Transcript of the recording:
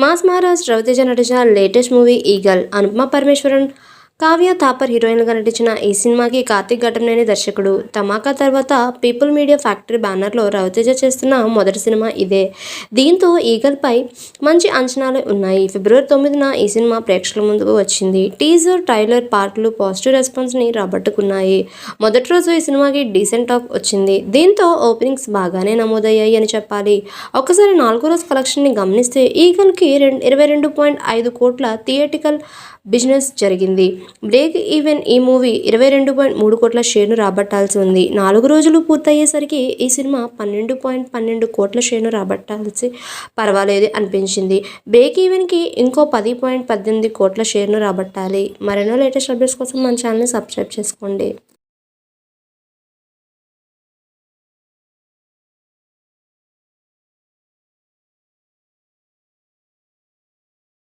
Mass Maharaj Raviteja నటించిన latest movie eagle. Anupama Parameswaran, Kavya Thapar హీరోయిన్గా నటించిన ఈ సినిమాకి కార్తీక్ ఘట్టమనేని దర్శకుడు. ధమాకా తర్వాత పీపుల్ మీడియా ఫ్యాక్టరీ బ్యానర్లో రవితేజ చేస్తున్న మొదటి సినిమా ఇదే. దీంతో ఈగల్పై మంచి అంచనాలు ఉన్నాయి. ఫిబ్రవరి 9న ఈ సినిమా ప్రేక్షకుల ముందుకు వచ్చింది. టీజర్, ట్రైలర్ పాటలు పాజిటివ్ రెస్పాన్స్ని రాబట్టుకున్నాయి. మొదటి రోజు ఈ సినిమాకి డీసెంట్ టాక్ వచ్చింది. దీంతో ఓపెనింగ్స్ బాగానే నమోదయ్యాయి అని చెప్పాలి. ఒక్కసారి 4వ రోజు కలెక్షన్ని గమనిస్తే ఈగల్కి 22.5 కోట్ల థియేటికల్ బిజినెస్ జరిగింది. బ్రేక్ ఈవెన్ ఈ మూవీ 22.3 కోట్ల షేర్ను రాబట్టాల్సి ఉంది. 4 రోజులు పూర్తయ్యేసరికి ఈ సినిమా 12.12 కోట్ల షేర్ను రాబట్టాల్సి పర్వాలేదు అనిపించింది. బ్రేక్ ఈవెన్కి ఇంకో 10.18 కోట్ల షేర్ను రాబట్టాలి. మరెన్నో లేటెస్ట్ అప్డేట్స్ కోసం మన ఛానల్ని సబ్స్క్రైబ్ చేసుకోండి.